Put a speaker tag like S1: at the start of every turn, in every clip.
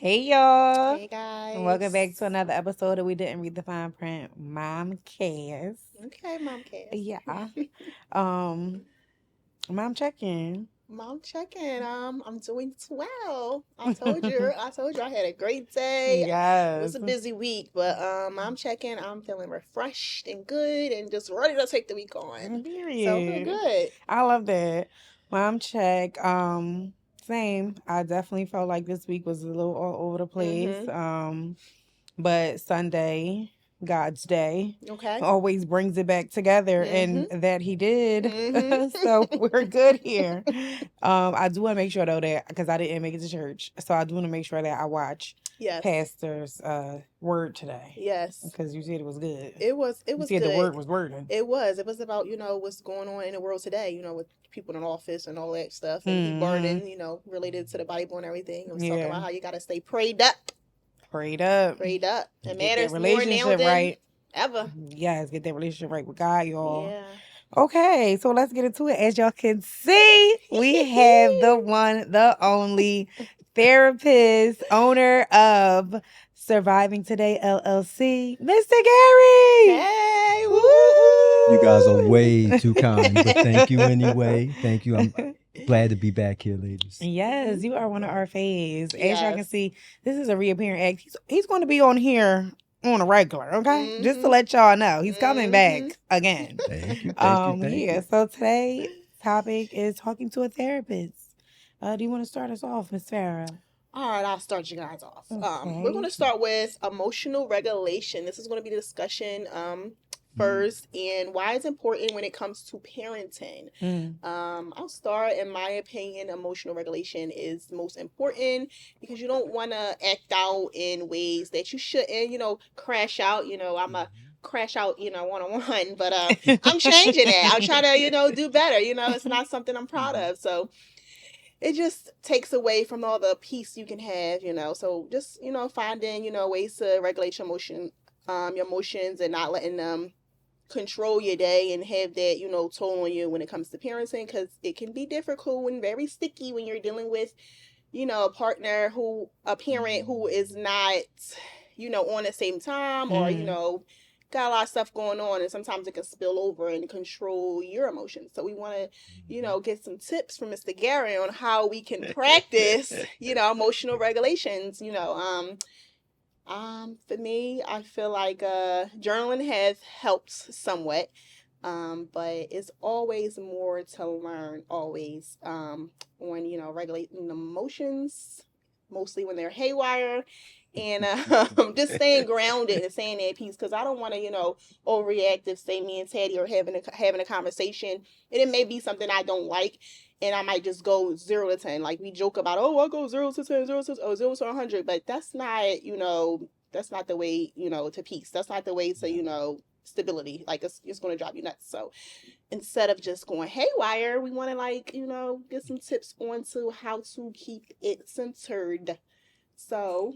S1: Hey y'all.
S2: Hey guys.
S1: And welcome back to another episode of We Didn't Read the Fine Print. Mom cares.
S2: Okay, Mom Cass.
S1: Yeah. Um Mom check-in.
S2: Mom checking. I'm doing well. I told you. I had a great day. It was
S1: Yes.
S2: a busy week, but I'm checking. I'm feeling refreshed and good and just ready to take the week on. So I feel
S1: Period.
S2: good.
S1: I love that. Mom check. Same. I definitely felt like this week was a little all over the place.
S2: Mm-hmm.
S1: But Sunday, God's day,
S2: Okay.
S1: always brings it back together,
S2: Mm-hmm.
S1: and that He did.
S2: Mm-hmm.
S1: So we're good here. I do want to make sure though that because I didn't make it to church, so I do want to make sure that I watch
S2: Yes.
S1: Pastor's word today
S2: Yes.
S1: because you said it was good.
S2: It was
S1: You said
S2: good.
S1: the word was wording.
S2: It was about, what's going on in the world today, with people in office and all that stuff. And he burdened, related to the Bible and everything. It was talking about how you got to stay prayed up.
S1: Prayed up.
S2: Prayed up. It
S1: Get that
S2: matters more now
S1: relationship
S2: than
S1: right.
S2: ever.
S1: Yes, get that relationship right with God, y'all.
S2: Yeah.
S1: Okay, so let's get into it. As y'all can see, we have the one, the only therapist, owner of Surviving Today LLC, Mr. Gary.
S2: Hey, woo!
S3: You guys are way too kind, but thank you anyway. Thank you. I'm glad to be back here, ladies.
S1: Yes, you are one of our faves. As
S2: Yes.
S1: y'all can see, this is a reappearing act. He's going to be on here on a regular, okay? Just to
S2: Mhm.
S1: let y'all know, he's coming
S2: Mhm.
S1: back again.
S3: Thank you.
S1: Yeah. So today's topic is talking to a therapist. Do you want to start us off, Miss Farah?
S2: All right, I'll start you guys off.
S1: Okay.
S2: We're going to start with emotional regulation. This is going to be the discussion first, and why it's important when it comes to parenting. I'll start. In my opinion, emotional regulation is the most important because you don't want to act out in ways that you shouldn't. Crash out. I'm a crash out. 1-on-1, but I'm changing it. I'm trying to do better. It's not something I'm proud of. So it just takes away from all the peace you can have, So just, finding, ways to regulate your emotions and not letting them control your day and have that, toll on you when it comes to parenting, because it can be difficult and very sticky when you're dealing with, a parent who is not, on the same time or, got a lot of stuff going on, and sometimes it can spill over and control your emotions. So we want to, get some tips from Mr. Gary on how we can practice, emotional regulations. For me, I feel like journaling has helped somewhat, but it's always more to learn. Always on regulating emotions, mostly when they're haywire, and just staying grounded and staying at peace. Because I don't want to overreact if, say, me and Teddy are having a conversation, and it may be something I don't like, and I might just go 0 to 10. Like we joke about, oh, I'll go 0 to 10, 0 to 100, but that's not the way to peace. That's not the way to stability. Like it's going to drive you nuts. So instead of just going haywire, we want to get some tips onto how to keep it centered. So,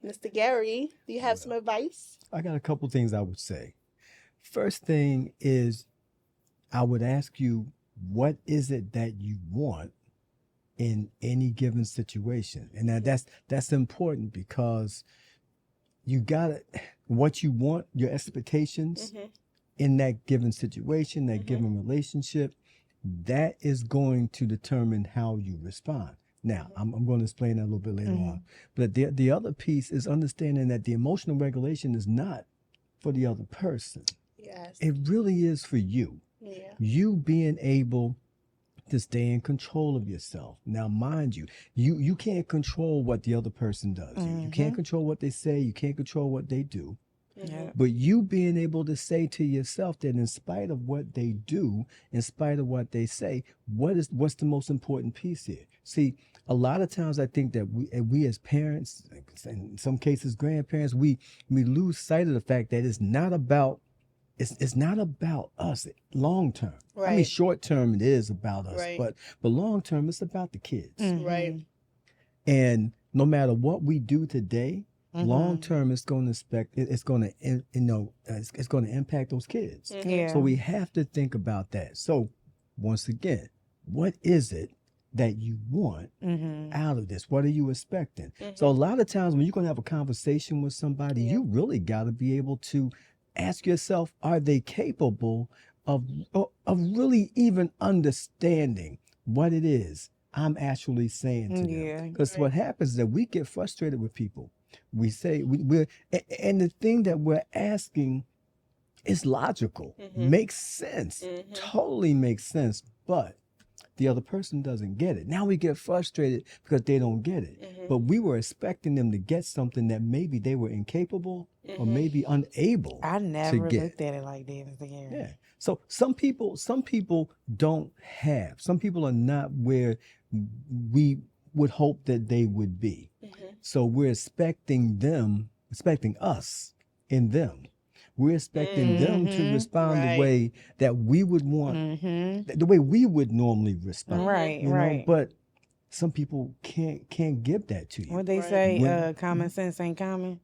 S2: Mr. Gary, do you have some advice?
S3: I got a couple things I would say. First thing is, I would ask you, what is it that you want in any given situation? And that's important because you got what you want, your expectations in that given situation, that given relationship, that is going to determine how you respond. Now, I'm going to explain that a little bit later on. But the other piece is understanding that the emotional regulation is not for the other person.
S2: Yes.
S3: It really is for you.
S2: Yeah.
S3: You being able to stay in control of yourself. Now, mind you, you can't control what the other person does. You can't control what they say. You can't control what they do. But you being able to say to yourself that in spite of what they do, in spite of what they say, what's the most important piece here? See, a lot of times I think that we as parents, in some cases grandparents, we lose sight of the fact that it's not about us long term.
S2: Right.
S3: I mean, short term it is about us,
S2: Right.
S3: but long term it's about the kids.
S2: Right.
S3: And no matter what we do today, long term it's going to impact those kids.
S1: Yeah.
S3: So we have to think about that. So once again, what is it that you want
S1: Mm-hmm.
S3: out of this? What are you expecting?
S2: Mhm.
S3: So a lot of times when you're going to have a conversation with somebody,
S2: Yeah.
S3: you really got to be able to ask yourself, are they capable of really even understanding what it is I'm actually saying to
S1: Yeah.
S3: them? Because
S2: Right.
S3: what happens is that we get frustrated with people. We say and the thing that we're asking is logical, makes sense, totally makes sense, but the other person doesn't get it. Now we get frustrated because they don't get it. But we were expecting them to get something that maybe they were incapable or maybe unable
S1: I
S3: to
S1: never
S3: get.
S1: looked at it like that, Mr. Gary.
S3: Yeah. So some people don't have. Some people are not where we would hope that they would be. So we're expecting us in them. We're expecting them to respond the
S2: Right.
S3: way that we would want,
S1: Mm-hmm.
S3: the way we would normally respond.
S1: Right,
S3: You know,
S1: right.
S3: but some people can't give that to you.
S1: What they
S2: Right.
S1: say,
S3: When
S1: common sense ain't common.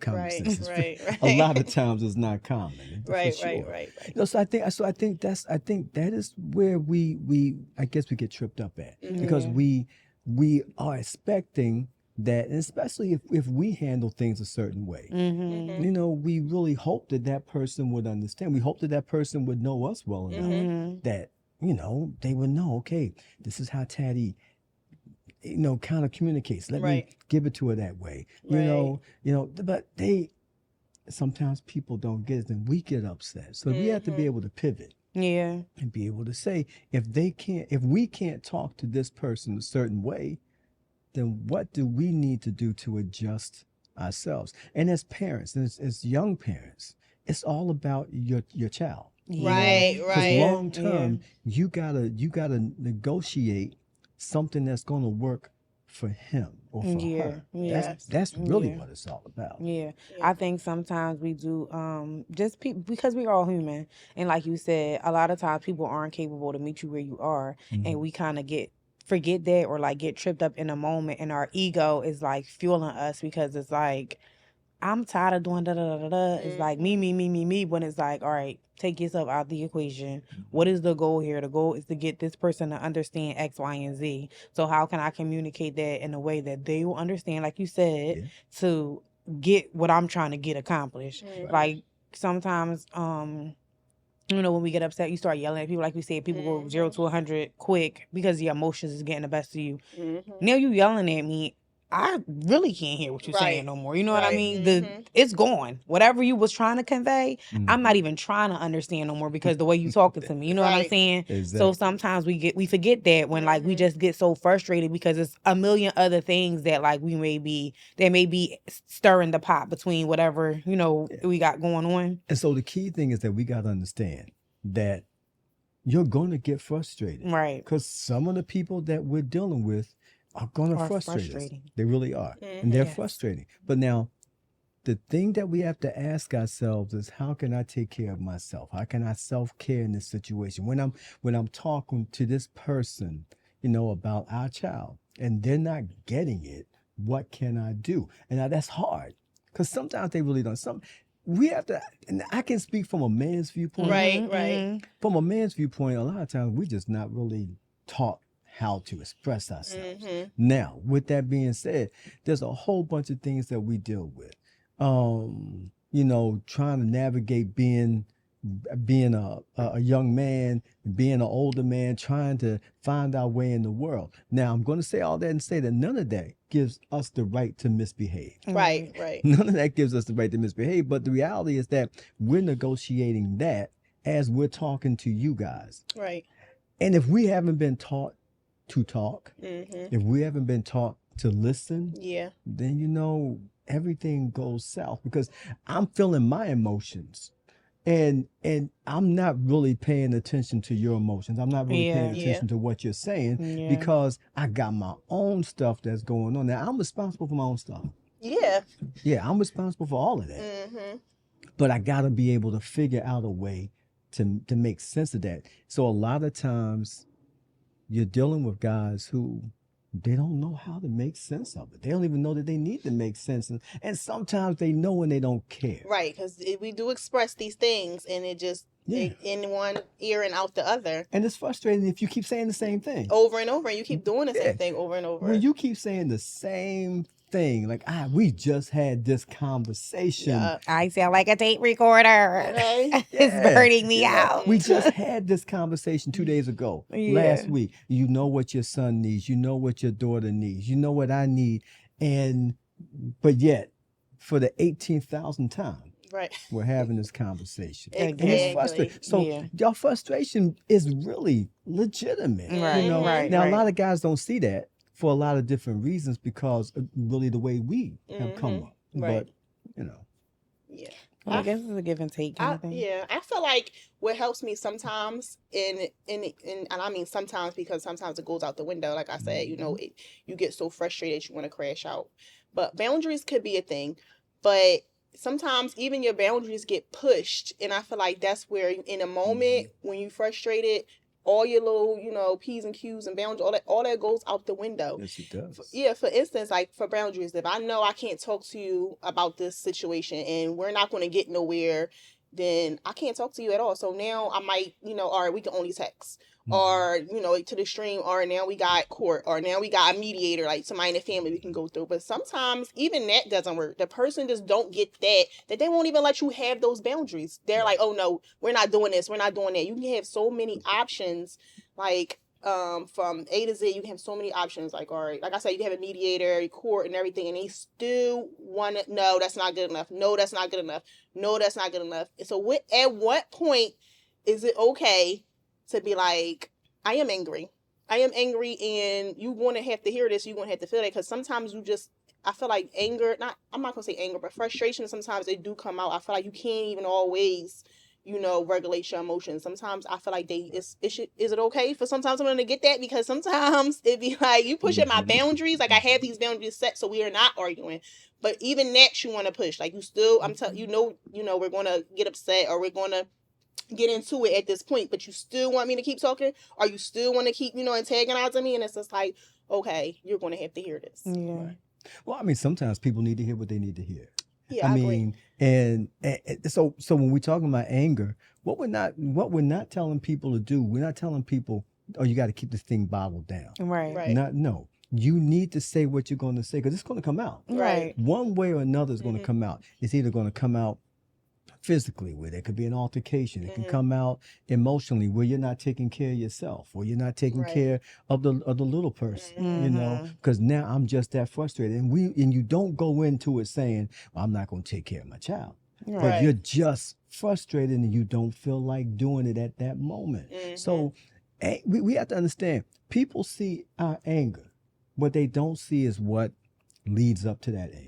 S3: common
S2: Right.
S3: sense is
S2: Right.
S3: a lot
S2: Right.
S3: of times it's not common, for
S2: Right.
S3: sure.
S2: Right.
S3: You know, so I think that is where we I guess we get tripped up at, because
S1: Yeah.
S3: we are expecting that, and especially if we handle things a certain way.
S1: Mm-hmm.
S3: You know, we really hope that that person would understand. We hope that that person would know us well enough
S1: Mm-hmm.
S3: that, you know, they would know, okay, this is how Taddy, you know, kind of communicates. Let me
S2: Right.
S3: give it to her that way.
S2: Right.
S3: But sometimes people don't get it, and we get upset. So we have to be able to pivot
S1: Yeah.
S3: and be able to say, if we can't talk to this person a certain way, then what do we need to do to adjust ourselves? And as parents, and as young parents, it's all about your child.
S2: Right.
S3: Because
S2: Right.
S3: long term, you gotta negotiate something that's gonna work for him or for
S1: Yeah.
S3: her.
S1: Yeah.
S3: That's really
S1: Yeah.
S3: what it's all about.
S1: Yeah,
S2: Yeah.
S1: I think sometimes we do just because we're all human, and like you said, a lot of times people aren't capable to meet you where you are, and we kind of forget that, or like get tripped up in a moment, and our ego is like fueling us, because it's like, I'm tired of doing da da da da da. It's like me. When it's like, all right, take yourself out the equation. What is the goal here? The goal is to get this person to understand X, Y, and Z. So how can I communicate that in a way that they will understand, like you said,
S3: Yeah.
S1: to get what I'm trying to get accomplished? Like sometimes, you know, when we get upset, you start yelling at people. Like we said, people go 0 to 100 quick because your emotions is getting the best of you. Now you yelling at me, I really can't hear what you're saying no more. You know what I
S2: Right.
S1: mean? It's gone. Whatever you was trying to convey, I'm not even trying to understand no more, because the way you talking to me. You know what I'm
S2: Right.
S1: saying? So
S3: Exactly.
S1: sometimes we forget that when like we just get so frustrated because it's a million other things that like may be stirring the pot between whatever, you know, we got going on.
S3: And so the key thing is that we gotta understand that you're going to get frustrated.
S1: Right.
S3: Because some of the people that we're dealing with are going to
S1: Are
S3: frustrate us.
S1: frustrating.
S3: They really are. And they're
S1: Yes.
S3: frustrating. But now, the thing that we have to ask ourselves is, how can I take care of myself? How can I self-care in this situation? When I'm talking to this person, you know, about our child, and they're not getting it, what can I do? And now that's hard, because sometimes they really don't. We have to, and I can speak from a man's viewpoint.
S2: Right.
S3: From a man's viewpoint, a lot of times we're just not really taught how to express ourselves. Now, with that being said, there's a whole bunch of things that we deal with. You know, trying to navigate being a young man, being an older man, trying to find our way in the world. Now, I'm going to say all that and say that none of that gives us the right to misbehave.
S2: Right.
S3: None of that gives us the right to misbehave. But the reality is that we're negotiating that as we're talking to you guys.
S2: Right.
S3: And if we haven't been taught to talk, if we haven't been taught to listen,
S2: Yeah.
S3: then, you know, everything goes south, because I'm feeling my emotions. And I'm not really paying attention to your emotions. I'm not really paying attention to what you're saying, because I got my own stuff that's going on. Now, I'm responsible for my own stuff.
S2: Yeah.
S3: Yeah, I'm responsible for all of that. But I got to be able to figure out a way to make sense of that. So a lot of times you're dealing with guys who they don't know how to make sense of it. They don't even know that they need to make sense. And sometimes they know and they don't care.
S2: Right, because we do express these things, and it just in one ear and out the other.
S3: And it's frustrating if you keep saying the same thing
S2: over and over, and you keep doing the same thing over and over.
S3: When you keep saying the same thing, like, we just had this conversation.
S1: I sound like a tape recorder.
S2: Okay.
S1: It's burning me out.
S3: We just had this conversation 2 days ago, last week. You know what your son needs. You know what your daughter needs. You know what I need. But yet, for the 18,000th time,
S2: right,
S3: we're having this conversation.
S2: Exactly.
S3: And it's frustrating. So your frustration is really legitimate.
S1: Right,
S3: you know?
S1: right,
S3: Now,
S1: right.
S3: a lot of guys don't see that for a lot of different reasons because of really the way we have come up.
S2: Right.
S3: But, you know.
S2: Yeah.
S1: Well, I guess it's a give and take kind of thing.
S2: Yeah, I feel like what helps me sometimes, and I mean sometimes because sometimes it goes out the window. Like I said, you know, you get so frustrated you want to crash out. But boundaries could be a thing. But sometimes even your boundaries get pushed, and I feel like that's where in a moment when you're frustrated, all your little, you know, P's and Q's and boundaries, all that goes out the window.
S3: Yes, it does.
S2: For instance, like for boundaries, if I know I can't talk to you about this situation and we're not going to get nowhere, then I can't talk to you at all. So now I might, you know, all right, we can only text. Or, you know, to the extreme, or now we got court, or now we got a mediator, like somebody in the family we can go through. But sometimes even that doesn't work. The person just don't get that they won't even let you have those boundaries. They're like, oh no, we're not doing this, we're not doing that. You can have so many options, like from A to Z, you can have so many options. Like, all right, like I said, you can have a mediator, court, and everything, and they still want to, no, that's not good enough. No, that's not good enough. No, that's not good enough. So at what point is it okay to be like, I am angry, and you want to have to hear this, you want to have to feel that, because sometimes I feel like anger, I'm not going to say anger, but frustration, sometimes they do come out. I feel like you can't even always, you know, regulate your emotions. Sometimes I feel like is it okay for sometimes someone to get that? Because sometimes it be like, you pushing my boundaries, like I have these boundaries set so we are not arguing. But even that you want to push, like you still, you know, we're going to get upset, or we're going to get into it at this point, but you still want me to keep talking, or you still want to keep, you know, antagonizing me, and it's just like, okay, you're going to have to hear this.
S1: Yeah.
S3: Right. Well, I mean, sometimes people need to hear what they need to hear.
S2: Yeah,
S3: I
S2: agree.
S3: mean, and so when we're talking about anger, what we're not telling people to do, we're not telling people, oh, you got to keep this thing bottled down.
S1: Right.
S3: No. You need to say what you're going to say, because it's going to come out.
S1: Right.
S3: One way or another is going to come out. It's either going to come out physically, where there could be an altercation. It can come out emotionally, where you're not taking care of yourself, or you're not taking care of the little person, you know, because now I'm just that frustrated. And you don't go into it saying, well, I'm not going to take care of my child.
S1: Right.
S3: But you're just frustrated and you don't feel like doing it at that moment. So we have to understand, people see our anger. What they don't see is what leads up to that anger.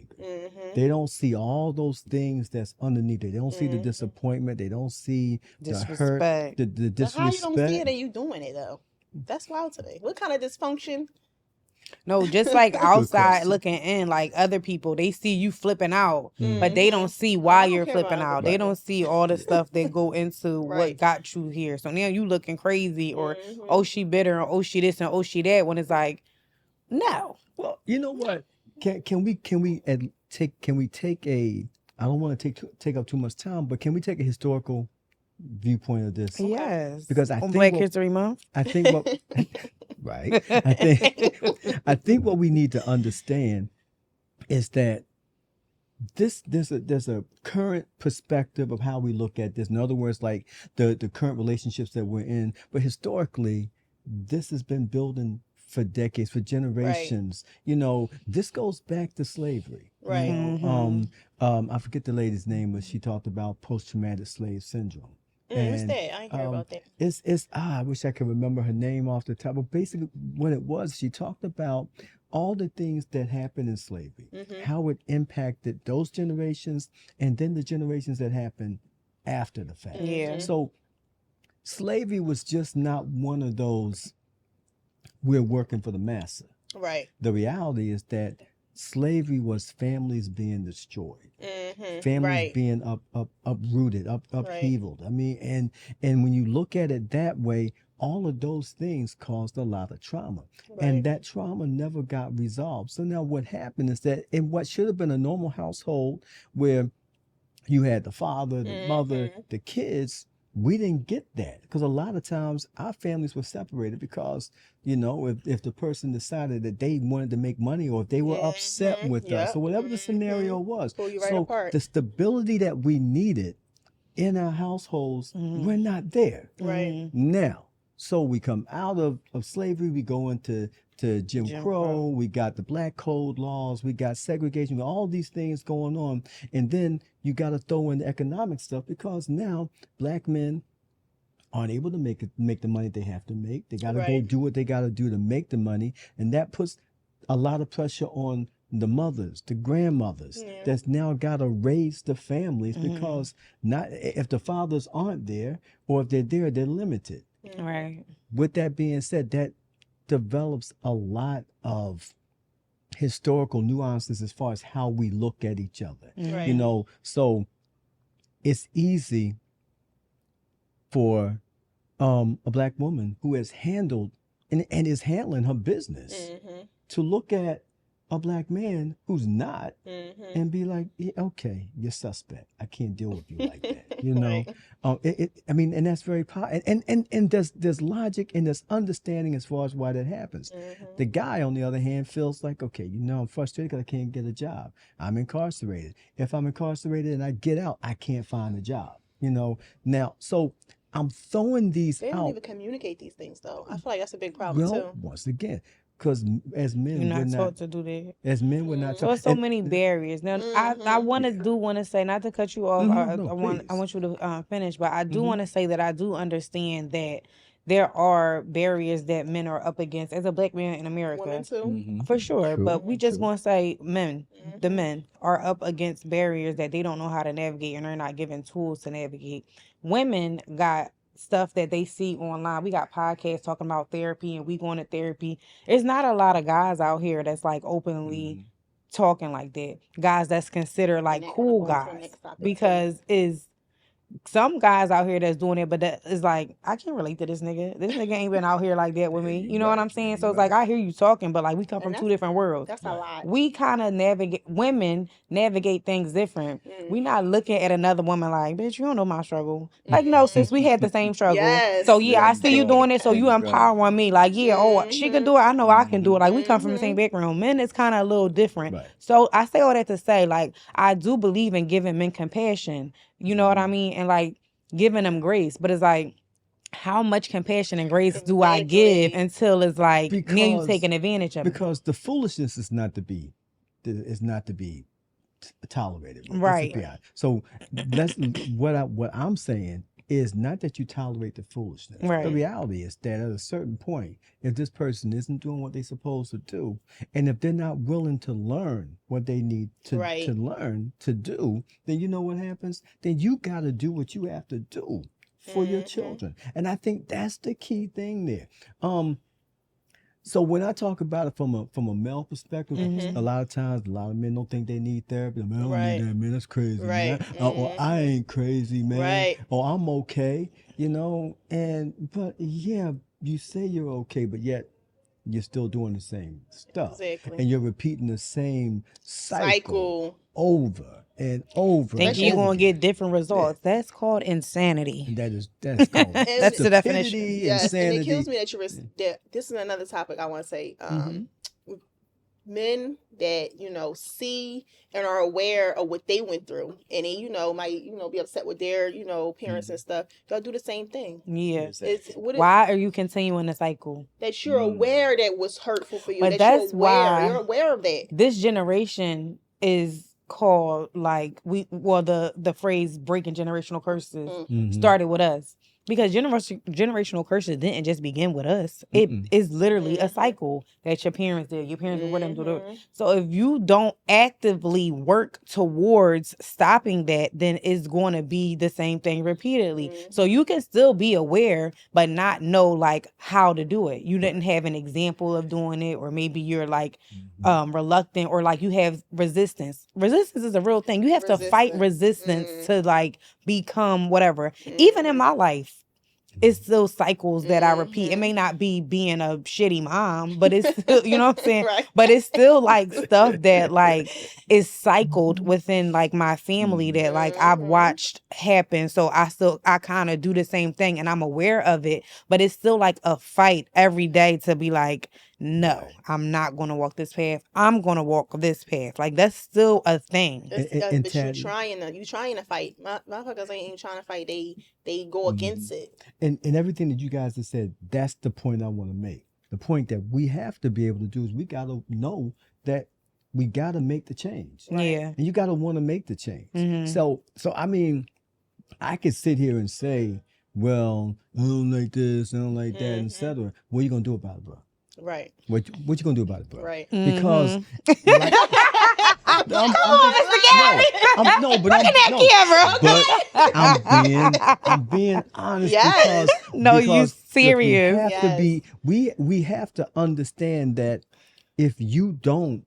S3: They don't see all those things that's underneath it. They don't see the disappointment. They don't see the hurt, the disrespect.
S2: How you don't see it and you doing it though? That's wild to me. What kind of dysfunction?
S1: No, just like outside looking in, like other people, they see you flipping out, but they don't see why you're flipping out. They don't see all the stuff that go into what got you here. So now you looking crazy, or oh, she bitter, or oh, she this, and oh, she that, when it's like, no.
S3: Well, you know what? Can we take a, I don't want to take up too much time, but can we take a historical viewpoint of this?
S1: Yes.
S3: Because I think
S1: Black History Month.
S3: I think what right. I think what we need to understand is that there's a current perspective of how we look at this. In other words, like the current relationships that we're in. But historically, this has been building for decades, for generations. You know, this goes back to slavery.
S2: Right.
S3: You know? I forget the lady's name, but she talked about post-traumatic slave syndrome.
S2: What's that? I ain't heard about that.
S3: It's I wish I could remember her name off the top. But basically, what it was, she talked about all the things that happened in slavery, how it impacted those generations, and then the generations that happened after the fact.
S1: Yeah.
S3: So slavery was just not one of those, we're working for the master.
S2: Right.
S3: The reality is that slavery was families being destroyed, families being uprooted, upheavaled. I mean, and when you look at it that way, all of those things caused a lot of trauma.
S2: Right.
S3: And that trauma never got resolved. So now what happened is that in what should have been a normal household where you had the father, the mother, the kids, we didn't get that because a lot of times our families were separated because, if the person decided that they wanted to make money or if they were upset with us or whatever the scenario was.
S2: Pull you right
S3: So
S2: apart.
S3: the stability that we needed in our households, we're not there.
S2: Right.
S3: Now, so we come out of slavery, we go into Jim Crow, we got the black code laws, we got segregation, all these things going on. And then you got to throw in the economic stuff because now black men aren't able to make the money they have to make. They got to go do what they got to do to make the money. And that puts a lot of pressure on the mothers, the grandmothers that's now got to raise the families because not if the fathers aren't there or if they're there, they're limited.
S1: Right.
S3: With that being said, that develops a lot of historical nuances as far as how we look at each other.
S2: Right.
S3: So it's easy for a black woman who has handled and is handling her business to look at a black man who's not and be like, okay, you're suspect. I can't deal with you like that. And that's very powerful. And there's logic and there's understanding as far as why that happens. The guy, on the other hand, feels like, okay, I'm frustrated because I can't get a job. I'm incarcerated. If I'm incarcerated and I get out, I can't find a job. Now, so I'm throwing these
S2: They
S3: out.
S2: don't even communicate these things, though. I feel like that's a big problem, too.
S3: Once again, because as men,
S1: You're
S3: we're
S1: not
S3: not
S1: taught to do that.
S3: As men, we're not
S1: So
S3: taught.
S1: it's so many barriers. Now, I want to say, not to cut you off. I want you to finish, but I do want to say that I do understand that there are barriers that men are up against as a black man in America.
S2: Women, too.
S1: For sure.
S3: True,
S1: But we just
S3: true.
S1: going to say the men are up against barriers that they don't know how to navigate and they're not given tools to navigate. Women got stuff that they see online. We got podcasts talking about therapy and we going to therapy. There's not a lot of guys out here that's like openly talking like that. Guys that's considered like cool guys. Because is some guys out here that's doing it, but that is like, I can't relate to this nigga. This nigga ain't been out here like that with me. You know what I'm saying? So it's like, I hear you talking, but like we come from two different worlds.
S2: That's a lot.
S1: We kind of women navigate things different. We not looking at another woman like, bitch, you don't know my struggle. Like, no, sis, we had the same struggle.
S2: Yes.
S1: So yeah, I see you doing it, so you empowering me. Like, yeah, oh, she can do it. I know I can do it. Like, we come from the same background. Men is kind of a little different.
S3: Right.
S1: So I say all that to say, like, I do believe in giving men compassion. You know what I mean? And like, giving them grace, but it's like, how much compassion and grace do I give until it's like now you taking advantage of it?
S3: Because the foolishness is not to be tolerated,
S1: right?
S3: So let's what I'm saying is not that you tolerate the foolishness.
S1: Right.
S3: The reality is that at a certain point, if this person isn't doing what they're supposed to do, and if they're not willing to learn what they need to learn to do, then you know what happens? Then you got to do what you have to do for your children. And I think that's the key thing there. So when I talk about it from a male perspective, a lot of times, a lot of men don't think they need therapy. Man, I don't need that, man. That's crazy, man. Or I ain't crazy, man. Or I'm okay, but yeah, you say you're okay, but yet you're still doing the same stuff.
S2: Exactly.
S3: And you're repeating the same cycle over and over.
S1: Think you're going to get different results. Yeah. That's called insanity.
S3: That's called
S1: that's the definition.
S2: Yes,
S3: insanity.
S2: and it kills me that this is another topic I want to say. Men that, see and are aware of what they went through and then, might, be upset with their, parents and stuff. Y'all do the same thing.
S1: Yeah. Why are you continuing the cycle?
S2: That you're aware that was hurtful for you.
S1: But that's why
S2: you're aware of that.
S1: This generation is called like the phrase breaking generational curses started with us. Because generational curses didn't just begin with us. It is literally a cycle that your parents did. Your parents were them to. So if you don't actively work towards stopping that, then it's going to be the same thing repeatedly. So you can still be aware, but not know like how to do it. You didn't have an example of doing it, or maybe you're like reluctant, or like you have resistance. Resistance is a real thing. You have to fight resistance to like become whatever. Even in my life, it's still cycles that I repeat. It may not be being a shitty mom, but it's still, you know what I'm saying?
S2: Right.
S1: But it's still like stuff that like is cycled within like my family that like I've watched happen. So I kind of do the same thing and I'm aware of it, but it's still like a fight every day to be like, no,
S3: Right.
S1: I'm not going to walk this path. I'm going to walk this path. Like that's still a thing.
S2: But you
S3: Tad-
S2: trying to fight. Motherfuckers ain't even trying to fight. They go against it.
S3: and everything that you guys have said, that's the point I want to make. The point that we have to be able to do is we got to know that we got to make the change.
S1: Yeah.
S3: And you got to want to make the change.
S1: Mhm.
S3: So I mean, I could sit here and say, well, I don't like this, I don't like that, etc. What are you going to do about it, bro?
S2: Right.
S3: What you going to do about it, bro?
S2: Right.
S3: Because
S1: Mm-hmm.
S3: like, I'm being honest
S2: Yes.
S1: No, you
S3: because
S1: serious.
S3: we have to
S2: Yes.
S3: be we have to understand that if you don't,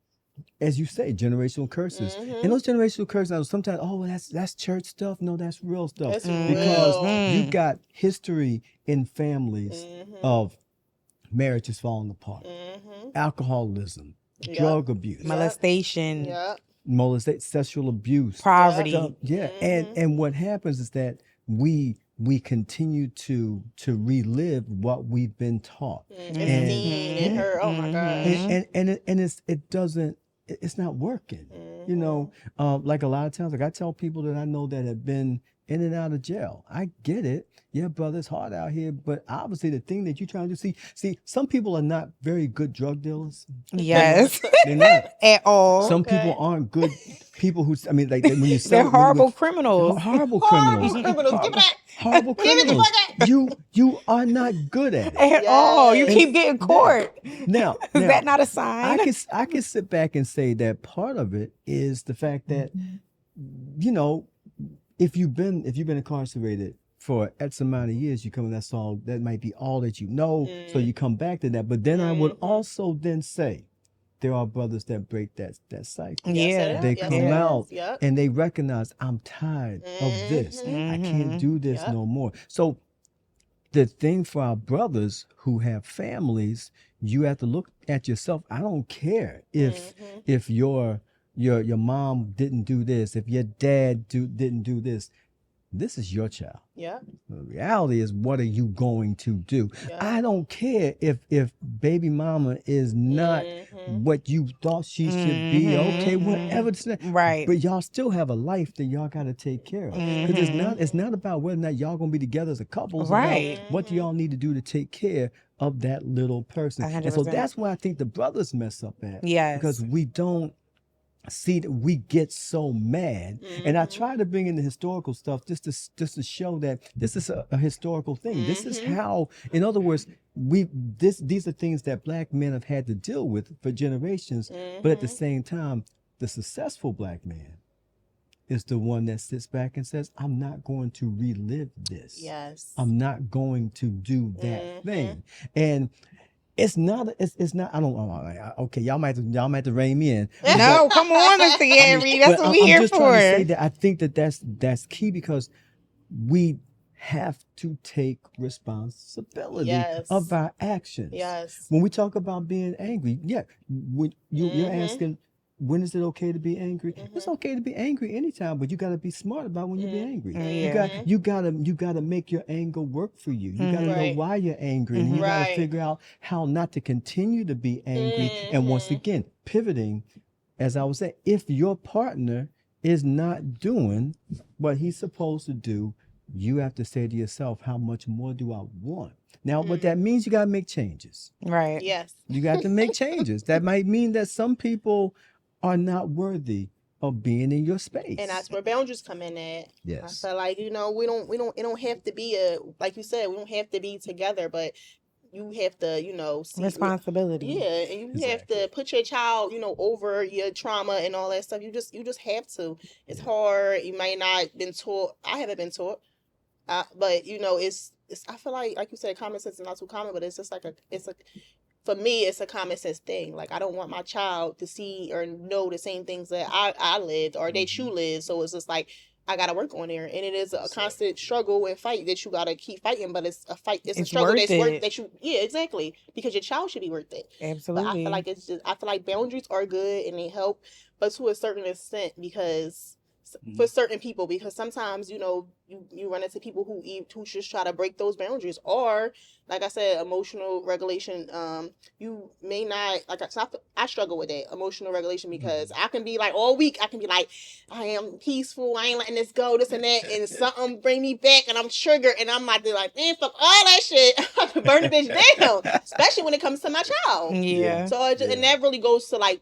S3: as you say, generational curses. And those generational curses now sometimes, that's church stuff. No, that's real stuff.
S2: That's
S3: Because
S2: real.
S3: you got history in families of marriages falling apart, alcoholism,
S2: Yep.
S3: drug abuse,
S1: Molestation,
S2: Yeah.
S3: sexual abuse,
S1: poverty.
S3: stuff. Yeah, and what happens is that we continue to relive what we've been taught,
S2: And seen and heard. Oh my gosh.
S3: it's not working. You know, like a lot of times, like I tell people that I know that have been in and out of jail. I get it. Yeah, brother, it's hard out here, but obviously the thing that you're trying to see, some people are not very good drug dealers.
S1: Yes.
S3: They're not.
S1: At all.
S3: Some people aren't good people who, I mean, like when you
S1: They're horrible criminals.
S3: horrible criminals.
S2: Criminals. Give me that.
S3: Horrible
S2: Give me the
S3: criminals.
S2: bucket.
S3: You are not good at it.
S1: At all. You
S2: Yes.
S1: keep getting caught.
S3: Now,
S1: Is that not a sign?
S3: I can sit back and say that part of it is the fact that, you know, if you've been incarcerated for X amount of years, you come and that might be all that you know. So you come back to that. But then I would also then say there are brothers that break that cycle.
S1: Yeah.
S3: They
S2: Yes,
S3: come
S2: it is.
S3: out
S2: Yep.
S3: and they recognize, I'm tired of this. I can't do this
S2: Yep.
S3: no more. So the thing for our brothers who have families, you have to look at yourself. I don't care if your mom didn't do this, if your dad didn't do this. This is your child.
S2: Yeah.
S3: The reality is, what are you going to do?
S2: Yeah.
S3: I don't care if baby mama is not what you thought she should be. Okay, whatever.
S1: Right.
S3: But y'all still have a life that y'all got to take care of. Because it's not about whether or not y'all going to be together as a couple. It's
S1: Right.
S3: about what do y'all need to do to take care of that little person. And so
S1: 100%.
S3: that's where I think the brothers mess up at.
S1: Yes.
S3: Because we don't see that we get so mad. And I try to bring in the historical stuff just to show that this is a historical thing. This is how, in other words, these are things that black men have had to deal with for generations. But at the same time, the successful black man is the one that sits back and says, I'm not going to relive this.
S2: Yes.
S3: I'm not going to do that thing. And it's not, I don't know. Okay, y'all might have to rein me in.
S1: No, come on, Mr. Gary. That's what we're
S3: I'm
S1: here
S3: just
S1: for.
S3: trying to say that I think that's key because we have to take responsibility
S2: Yes.
S3: of our actions.
S2: Yes.
S3: When we talk about being angry, when you're asking, when is it okay to be angry? It's okay to be angry anytime, but you got to be smart about when you be angry.
S1: Yeah.
S3: You got to make your anger work for you. You got to know
S2: Right.
S3: why you're angry, and you got to
S2: Right.
S3: figure out how not to continue to be angry. And once again, pivoting, as I was saying, if your partner is not doing what he's supposed to do, you have to say to yourself, how much more do I want? Now, what that means, you got to make changes.
S1: Right.
S2: Yes.
S3: You got to make changes. That might mean that some people are not worthy of being in your space.
S2: And that's where boundaries come in at.
S3: Yes.
S2: I feel like, it don't have to be like you said, we don't have to be together, but you have to, see
S1: Responsibility.
S2: Yeah, and you have to put your child, over your trauma and all that stuff. You just have to. It's hard. You might not been taught. I haven't been taught, but it's. I feel like you said, common sense is not too common, but it's just for me, it's a common sense thing. Like, I don't want my child to see or know the same things that I lived or that you lived. So it's just like, I gotta work on there, and it is a constant struggle and fight that you gotta keep fighting. But it's a fight, it's a
S1: It's
S2: struggle
S1: worth
S2: that's worth
S1: it.
S2: that you, yeah, exactly, because your child should be worth it. But I
S1: Absolutely.
S2: feel like I feel like boundaries are good and they help, but to a certain extent, because for certain people, because sometimes you run into people who just try to break those boundaries, or like I said, emotional regulation. You may not like I struggle with that emotional regulation, because I can be like all week I can be like, I am peaceful, I ain't letting this go, this and that, and something bring me back and I'm triggered and I'm like, man, fuck all that shit. I can burn the bitch down, especially when it comes to my child.
S1: Yeah.
S2: So and that really goes to like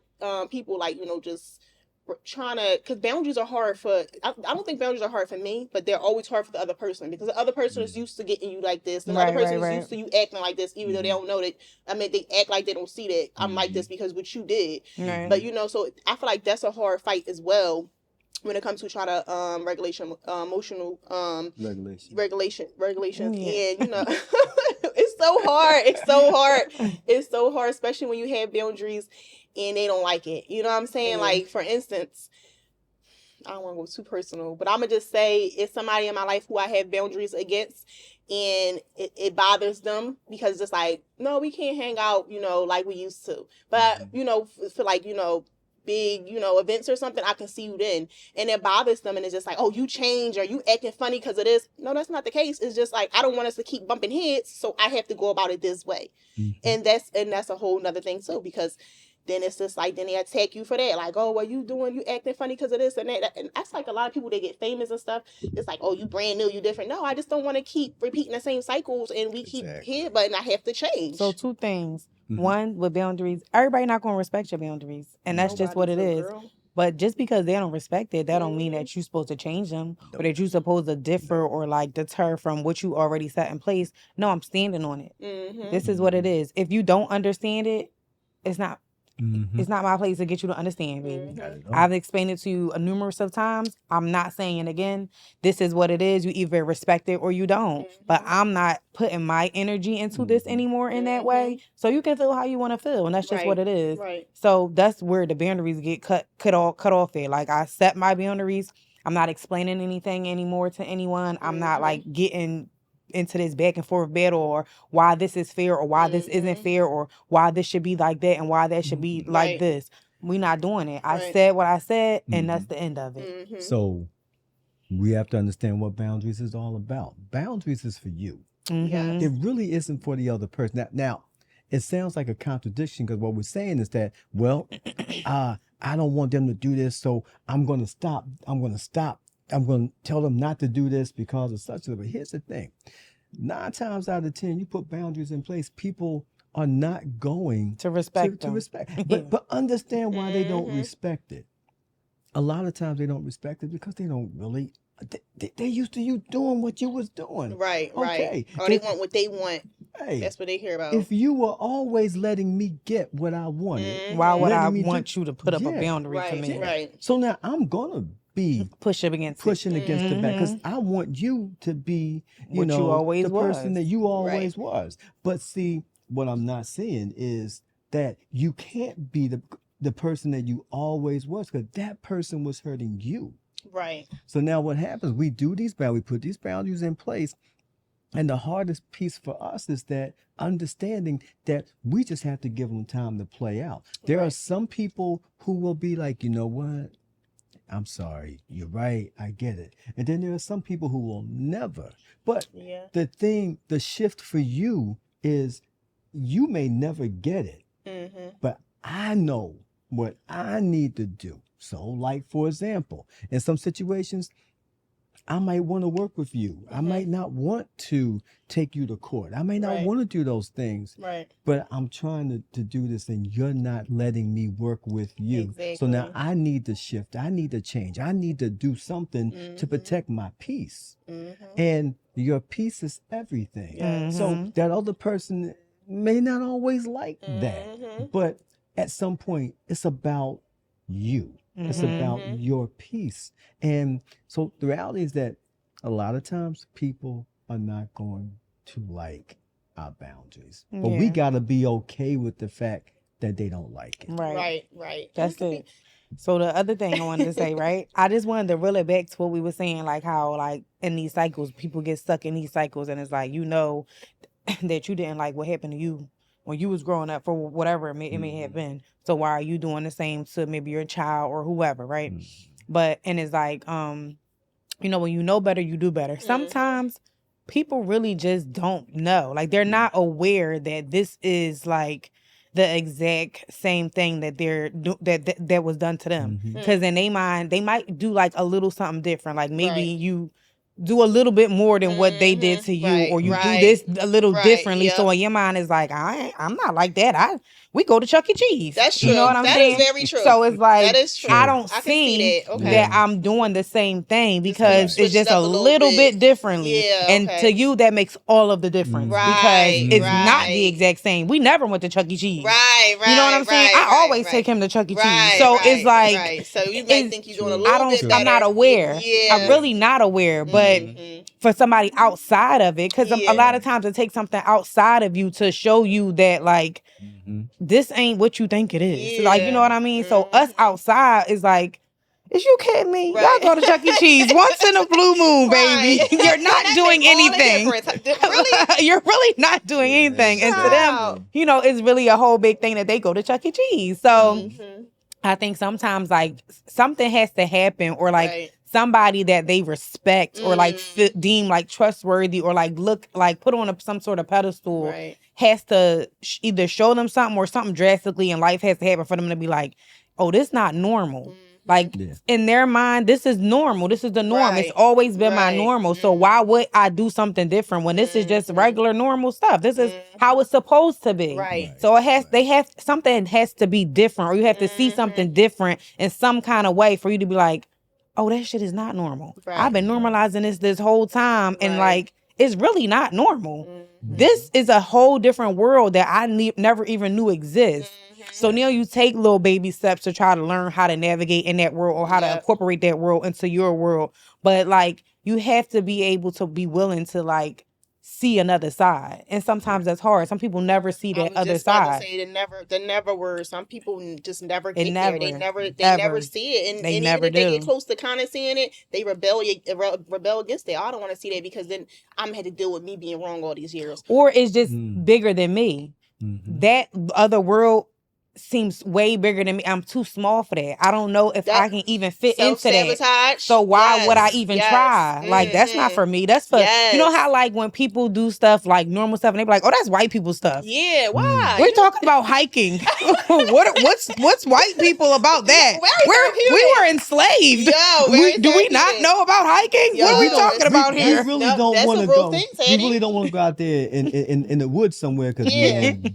S2: people like just trying to, because boundaries are hard for I don't think boundaries are hard for me, but they're always hard for the other person, because the other person is used to getting you like this, and the other person is used to you acting like this, even though they don't know that. I mean, they act like they don't see that I'm like this because what you did.
S1: Right.
S2: But so I feel like that's a hard fight as well when it comes to trying to emotional regulations.
S1: Yeah.
S2: And it's so hard, it's so hard, especially when you have boundaries and they don't like it, you know what I'm saying? Like, for instance, I don't want to go too personal, but I'm gonna just say it's somebody in my life who I have boundaries against, and it bothers them, because it's like, no, we can't hang out, like we used to. But for like big events or something, I can see you then, and it bothers them, and it's just like, oh, you change, or you acting funny because of this. No, that's not the case. It's just like, I don't want us to keep bumping heads, so I have to go about it this way. And that's a whole nother thing too, because then it's just like, then they attack you for that. Like, oh, well, you acting funny because of this and that. And that's like a lot of people, they get famous and stuff. It's like, oh, you brand new, you different. No, I just don't want to keep repeating the same cycles, and we keep here, but I have to change.
S1: So 2 things. One, with boundaries, everybody not going to respect your boundaries. And that's just what it is.
S2: Girl.
S1: But just because they don't respect it, that don't mean that you're supposed to change them, or that you're supposed to differ or like deter from what you already set in place. No, I'm standing on it. This is what it is. If you don't understand it, it's not my place to get you to understand, baby. I've explained it to you numerous of times. I'm not saying it again. This is what it is. You either respect it or you don't. But I'm not putting my energy into this anymore in that way. So you can feel how you want to feel, and that's just what it is.
S2: Right.
S1: So that's where the boundaries get cut off there. Like, I set my boundaries. I'm not explaining anything anymore to anyone. I'm not like getting into this back and forth battle, or why this is fair or why this isn't fair, or why this should be like that and why that should be like this. We're not doing it. I said what I said, and that's the end of it.
S3: So we have to understand what boundaries is all about. Boundaries is for you. It really isn't for the other person. Now, it sounds like a contradiction, because what we're saying is that, well, I don't want them to do this, so I'm going to stop. I'm going to tell them not to do this because of such. But here's the thing. 9 times out of 10, you put boundaries in place, people are not going
S1: to respect them.
S3: But understand why they don't respect it. A lot of times they don't respect it because they don't really, they're used to you doing what you was doing.
S2: Right.
S3: Okay.
S2: Or they want what they want.
S3: Hey,
S2: that's what they hear about.
S3: If you were always letting me get what I wanted,
S1: why would I want you to put up a boundary for me?
S2: Right.
S3: So now I'm gonna be
S1: pushing against
S3: the back, because I want you to be, you
S1: always
S3: the person that you always was. But see, what I'm not saying is that you can't be the person that you always was, because that person was hurting you.
S2: Right.
S3: So now what happens? We do these boundaries, we put these boundaries in place. And the hardest piece for us is that understanding that we just have to give them time to play out. There are some people who will be like, you know what? I'm sorry. You're right. I get it. And then there are some people who will never. But the shift for you is, you may never get it, but I know what I need to do. So, like, for example, in some situations, I might want to work with you. I might not want to take you to court. I may not want to do those things.
S2: Right.
S3: But I'm trying to do this, and you're not letting me work with you.
S2: Exactly.
S3: So now I need to shift. I need to change. I need to do something to protect my peace. And your peace is everything. So that other person may not always like that. But at some point, it's about you. It's about your peace. And so the reality is that a lot of times people are not going to like our boundaries. But we got to be okay with the fact that they don't like it.
S2: Right.
S1: That's it. So the other thing I wanted to say, right? I just wanted to reel it back to what we were saying, like how like in these cycles, people get stuck in these cycles, and it's like that you didn't like what happened to you when you was growing up for whatever it may have been. So why are you doing the same to maybe your child or whoever, right? But and it's like when you know better, you do better. Sometimes people really just don't know. Like they're not aware that this is like the exact same thing that that was done to them. Because in their mind, they might do like a little something different. Like maybe you do a little bit more than what they did to you, or you do this a little differently. So in your mind is like, I'm not like that. We go to Chuck E. Cheese.
S2: That's true.
S1: You know what I'm saying?
S2: That is very true.
S1: So it's like,
S2: that is true.
S1: I don't
S2: I can
S1: see
S2: that. Okay.
S1: that I'm doing the same thing because it's just a little bit differently.
S2: Yeah,
S1: and to you, that makes all of the difference because it's not the exact same. We never went to Chuck E. Cheese.
S2: Right.
S1: You know what I'm saying? I always take him to Chuck E. Cheese. So it's like,
S2: so you might think you're doing a little bit better.
S1: I'm not aware.
S2: Yeah.
S1: I'm really not aware, but for somebody outside of it, because a lot of times it takes something outside of you to show you that like this ain't what you think it is. Like, you know what I mean? So us outside is like, is you kidding me? Y'all go to Chuck E. Cheese once in a blue moon, baby. You're not doing anything. Really? You're really not doing anything. And to them, it's really a whole big thing that they go to Chuck E. Cheese. So I think sometimes like something has to happen, or like somebody that they respect or like deem like trustworthy, or like look like put on some sort of pedestal has to either show them something, or something drastically in life has to happen for them to be like, oh, this not normal. Like in their mind, this is normal. This is the norm. It's always been my normal. So why would I do something different when this is just regular normal stuff? This is how it's supposed to be. So something has to be different, or you have to see something different in some kind of way for you to be like, oh, that shit is not normal. I've been normalizing this whole time, and like it's really not normal. This is a whole different world that I never even knew exists. So now you take little baby steps to try to learn how to navigate in that world, or how to incorporate that world into your world. But like you have to be able to be willing to like see another side, and sometimes that's hard. Some people never see that other side.
S2: Say the never word. Some people just never get there. They never see it, and even if they get close to kind of seeing it, they rebel against it. I don't want to see that because then I'm had to deal with me being wrong all these years.
S1: Or it's just bigger than me. That other world seems way bigger than me. I'm too small for that. I don't know if I can even fit into that. So why would I even try? Like that's not for me. That's for you know how like when people do stuff like normal stuff and they be like, oh, that's white people stuff.
S2: Yeah, why?
S1: We're talking about hiking. What's white people about that? We were enslaved. Do we not know about hiking? What are we talking about here?
S3: We really don't want to go. We really don't want to go out there in the woods somewhere because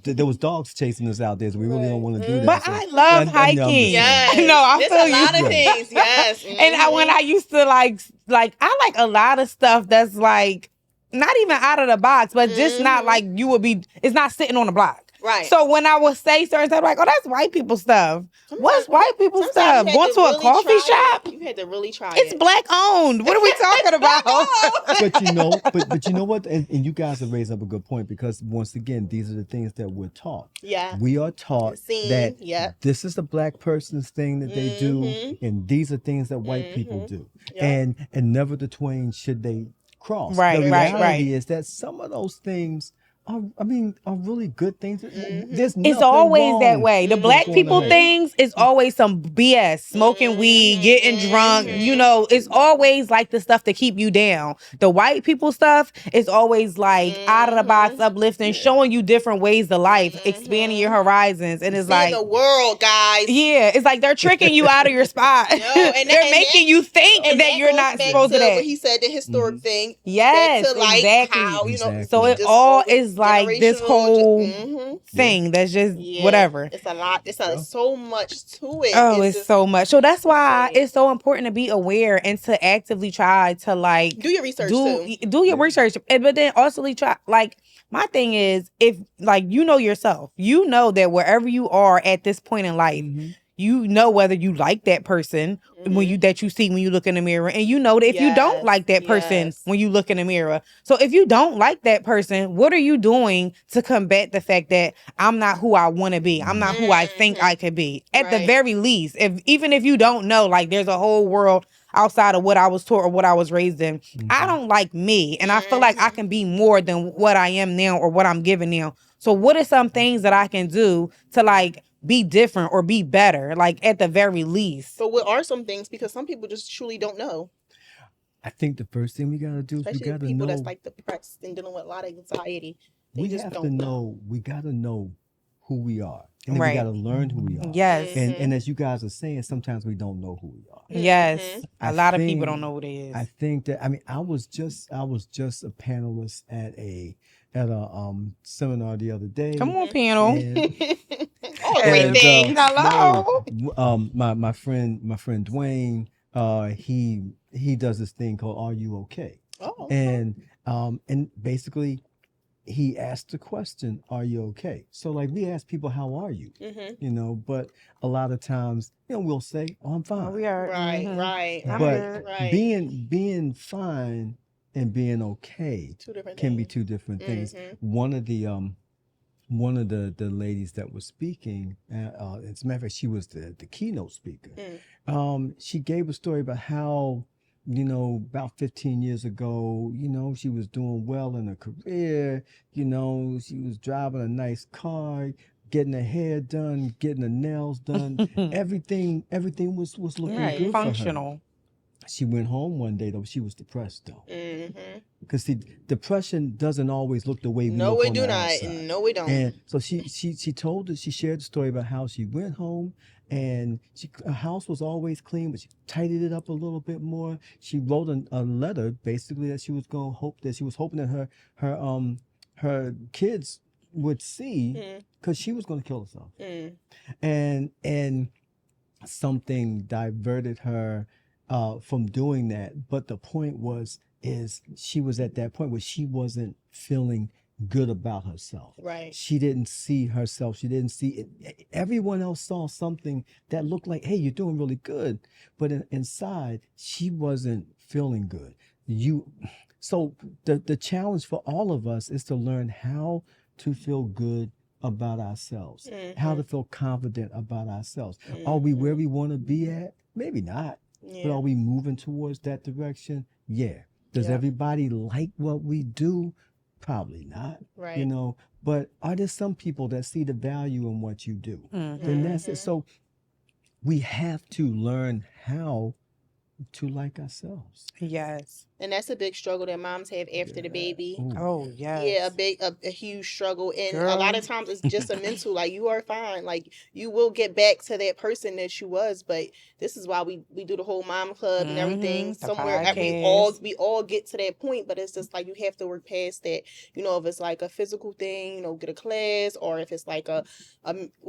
S3: there was dogs chasing us out there. So we really don't want to do that.
S1: But I love hiking.
S2: Yes.
S1: No, I feel
S2: you. There's a lot of things. Yes.
S1: And when I used to like I like a lot of stuff that's like not even out of the box, but just not like it's not sitting on the block.
S2: Right.
S1: So when I would say certain stuff, like, oh, that's white people stuff. What's white people stuff? Going to a coffee shop?
S2: You had to really try
S1: it. It's black owned. What are we talking about?
S3: But you know what? And you guys have raised up a good point because once again, these are the things that we're taught.
S2: Yeah.
S3: We are taught that this is the black person's thing that they do, and these are things that white people do. And never the twain should they cross.
S1: Right,
S3: the reality is that some of those things are really good things.
S1: It's always that way. The black people things is always some BS. Smoking weed, getting drunk. You know, it's always like the stuff to keep you down. The white people stuff is always like out of the box, uplifting, showing you different ways of life, expanding your horizons. And it's like
S2: the world, guys.
S1: Yeah, it's like they're tricking you out of your spot. They're making you think that you're not supposed to that.
S2: What he said, the historic thing.
S1: Yes,
S2: to like
S1: exactly.
S2: How,
S1: so it all is like this whole thing that's just whatever.
S2: It's a lot. It's so much to it.
S1: Oh, it's so much. So that's why it's so important to be aware and to actively try to like
S2: do your research too.
S1: Do your research, but then also try like. My thing is, if like you know yourself, you know that wherever you are at this point in life, you know whether you like that person that you see when you look in the mirror, and you know that if you don't like that person when you look in the mirror. So if you don't like that person, what are you doing to combat the fact that I'm not who I want to be? I'm not who I think I could be. At the very least, even if you don't know, like there's a whole world outside of what I was taught or what I was raised in. I don't like me, and I feel like I can be more than what I am now or what I'm giving now. So what are some things that I can do to like be different or be better, like at the very least?
S2: But what are some things? Because some people just truly don't know.
S3: I think the first thing we gotta do is we gotta
S2: people
S3: know.
S2: that's like depressed and dealing with a lot of anxiety. They
S3: We
S2: just
S3: have
S2: don't
S3: to know. We gotta know who we are, and then
S1: Right.
S3: we gotta learn who we are.
S1: Yes.
S3: And as you guys are saying, sometimes we don't know who we are.
S1: Yes.
S3: I
S1: A lot of
S3: think-
S1: people don't know what it is.
S3: I think that I was just a panelist at a seminar the other day.
S1: Come on, panel.
S2: All great things.
S1: Hello.
S3: My friend Dwayne, he does this thing called Are You Okay?
S2: Oh.
S3: And basically he asked the question, Are you okay? So like we ask people, how are you? You know, but a lot of times, you know, we'll say, oh, I'm fine.
S1: Oh, we are.
S2: Right.
S3: But
S2: right.
S3: being fine and being okay can be two different things. One of the ladies that was speaking, as a matter of fact, she was the keynote speaker. She gave a story about how, you know, about 15 years ago, you know, she was doing well in her career. You know, she was driving a nice car, getting her hair done, getting her nails done. everything was looking good
S1: functional.
S3: for her. She went home one day though. She was depressed though, because see, depression doesn't always look the way we look on the outside.
S2: No, we don't.
S3: And so she told us, she shared the story about how she went home and her house was always clean, but she tidied it up a little bit more. She wrote a letter basically that she was hoping that her kids would see, because she was going to kill herself. And something diverted her from doing that. But the point is she was at that point where she wasn't feeling good about herself.
S2: Right.
S3: She didn't see herself. She didn't see it. Everyone else saw something that looked like, hey, you're doing really good. But inside, she wasn't feeling good. So the challenge for all of us is to learn how to feel good about ourselves, how to feel confident about ourselves. Are we where we want to be at? Maybe not. But are we moving towards that direction? Yeah. Does everybody like what we do? Probably not.
S2: Right.
S3: You know, but are there some people that see the value in what you do? Then that's it. So we have to learn how to like ourselves.
S1: Yes.
S2: And that's a big struggle that moms have after the baby.
S3: Ooh.
S1: Oh, yes.
S2: Yeah, a huge struggle. And a lot of times it's just a mental, like, you are fine. Like, you will get back to that person that you was. But this is why we do the whole mom club and everything.
S1: The
S2: Somewhere
S1: podcast.
S2: we all get to that point, but it's just like you have to work past that. You know, if it's like a physical thing, you know, get a class, or if it's like a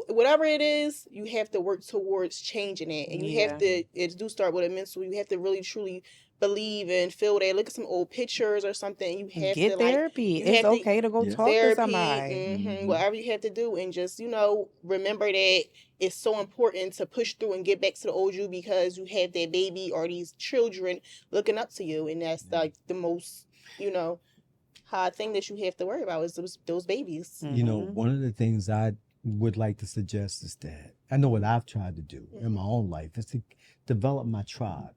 S2: whatever it is, you have to work towards changing it. And you have to, it do start with a mental, you have to really truly believe and feel that. Look at some old pictures or something. You have
S1: Get
S2: to
S1: therapy.
S2: You
S1: it's
S2: have to-
S1: okay to go talk to somebody.
S2: whatever you have to do, and just, you know, remember that it's so important to push through and get back to the old you, because you have that baby or these children looking up to you, and that's like the most, you know, hard thing that you have to worry about is those babies.
S3: You know, one of the things I would like to suggest is that I know what I've tried to do in my own life is to develop my tribe.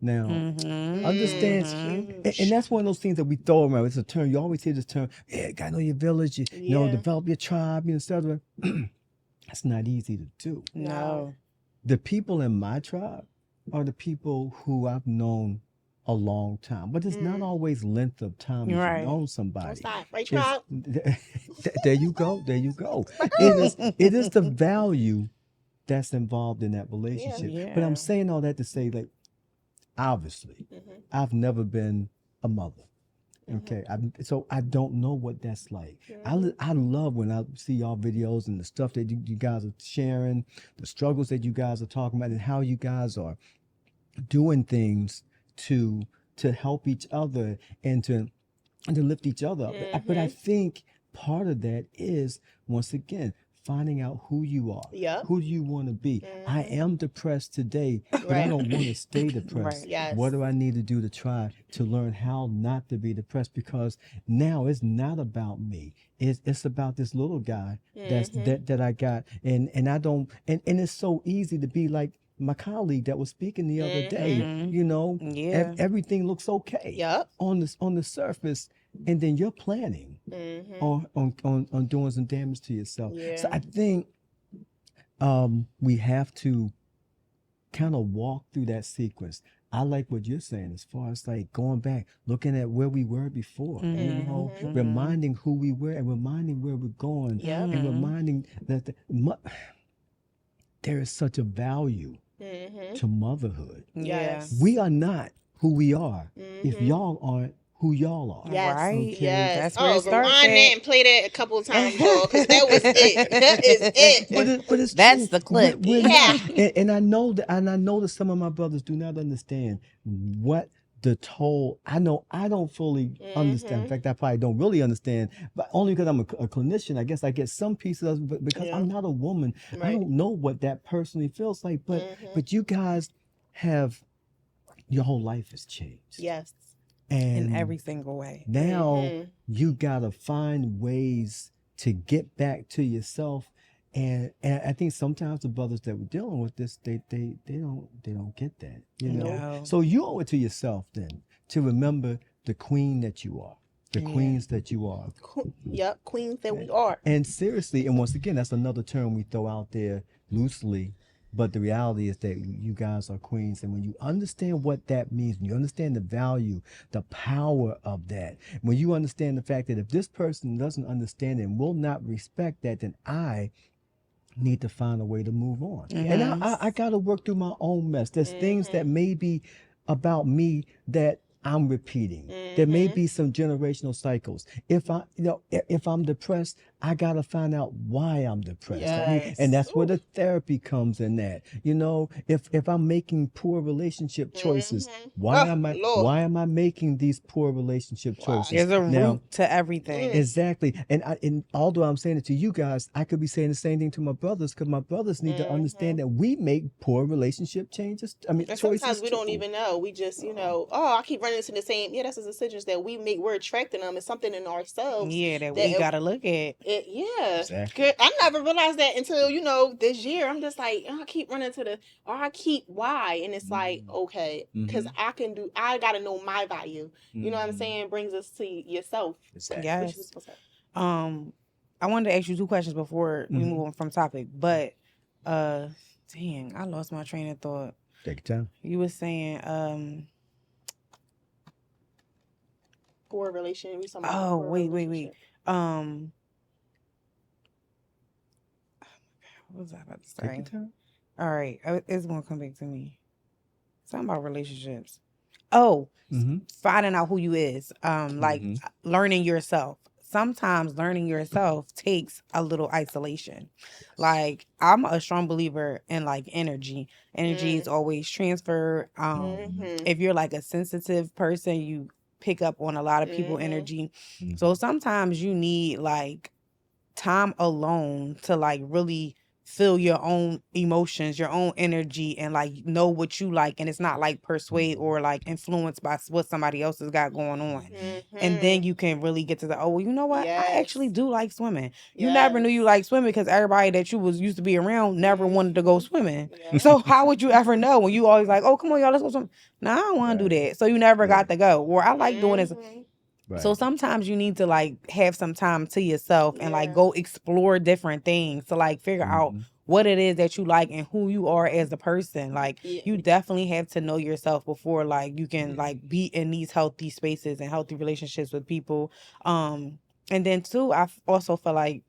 S3: Now, understand, and that's one of those things that we throw around. It's a term. You always hear this term, yeah, gotta know your village, you know, develop your tribe, you know, etc. That's not easy to do.
S1: No.
S3: The people in my tribe are the people who I've known a long time, but it's not always length of time that you know somebody.
S2: Right, tribe.
S3: There you go. There you go. It is the value that's involved in that relationship.
S1: Yeah.
S3: But I'm saying all that to say, like, obviously, I've never been a mother. Okay, so I don't know what that's like. I love when I see y'all videos and the stuff that you guys are sharing, the struggles that you guys are talking about, and how you guys are doing things to help each other and to lift each other up. But I think part of that is, once again, finding out who you are.
S2: Yep.
S3: Who do you want to be? I am depressed today, but I
S2: Right.
S3: don't want to stay depressed.
S1: Right.
S2: Yes.
S3: What do I need to do to try to learn how not to be depressed? Because now it's not about me. It's about this little guy that I got, and I don't, and it's so easy to be like my colleague that was speaking the other day. You know,
S1: Yeah.
S3: everything looks okay
S2: Yep.
S3: on the surface, and then you're planning on doing some damage to yourself.
S2: Yeah.
S3: So I think we have to kind of walk through that sequence. I like what you're saying as far as like going back, looking at where we were before, you know, reminding who we were and reminding where we're going,
S2: Yep.
S3: and reminding that there is such a value to motherhood.
S2: Yes.
S3: We are not who we are if y'all aren't who y'all are.
S2: Yes.
S1: Right.
S3: Okay.
S2: Yes.
S1: That's where it starts
S2: rewind that
S1: at.
S2: and play that a couple of times, y'all, because that was it. That is it.
S3: But it's
S1: That's
S3: true.
S1: the clip.
S3: We're
S2: Yeah.
S3: not, and I know that some of my brothers do not understand what the toll. I know I don't fully understand. In fact, I probably don't really understand, but only because I'm a clinician. I guess I get some pieces of it, but because I'm not a woman, I
S2: Right.
S3: don't know what that personally feels like. But you guys have, your whole life has changed.
S2: Yes.
S3: And
S1: In every single way.
S3: now you gotta find ways to get back to yourself, and I think sometimes the brothers that we're dealing with this, they don't get that, you know.
S1: No.
S3: So you owe it to yourself then to remember the queen that you are, the queens that you are.
S2: Yep. Queens that we are.
S3: And seriously, and once again, that's another term we throw out there loosely. But the reality is that you guys are queens. And when you understand what that means, when you understand the value, the power of that, when you understand the fact that if this person doesn't understand and will not respect that, then I need to find a way to move on. And I got to work through my own mess. There's things that may be about me that I'm repeating. There may be some generational cycles. If I'm depressed, I gotta find out why I'm depressed.
S2: Yes.
S3: And that's where the therapy comes in. That, you know, if I'm making poor relationship choices, why am I making these poor relationship choices?
S1: There's a
S3: Now,
S1: root to everything.
S3: exactly. And although I'm saying it to you guys, I could be saying the same thing to my brothers, because my brothers need to understand that we make poor relationship changes. I mean,
S2: And
S3: choices
S2: sometimes we don't
S3: too.
S2: even know. We just, I keep running into the same. Yeah, that's the decisions that we make. We're attracting them. It's something in ourselves.
S1: Yeah, that we gotta look at.
S3: Exactly.
S2: Good. I never realized that until this year. I'm just like, I keep running to I keep why, and it's like, okay, because I gotta know my value. You know what I'm saying? Brings us to yourself.
S3: Exactly.
S1: Yes.
S2: What you was supposed to say?
S1: I wanted to ask you 2 questions before we move on from topic, but dang, I lost my train of thought.
S3: Take your time.
S1: You were saying
S2: Poor relationship.
S1: wait. What was I about to
S3: Take
S1: say?
S3: your time.
S1: All right, it's gonna come back to me. Something about relationships. Oh, finding out who you is. Like learning yourself. Sometimes learning yourself takes a little isolation. Like, I'm a strong believer in like energy. Energy is always transferred. If you're like a sensitive person, you pick up on a lot of people energy. So sometimes you need like time alone to like really feel your own emotions, your own energy, and like know what you like, and it's not like persuade or like influenced by what somebody else has got going on. And then you can really get to the, oh, well, you know what, I actually do like swimming. You never knew you liked swimming because everybody that you was used to be around never wanted to go swimming. So how would you ever know when you always like, oh, come on, y'all, let's go swim? No, I don't want to do that. So you never got to go. Or I like doing this.
S3: Right.
S1: So sometimes you need to like have some time to yourself and like go explore different things to like figure out what it is that you like and who you are as a person. Like you definitely have to know yourself before like you can like be in these healthy spaces and healthy relationships with people. And then too, I also feel like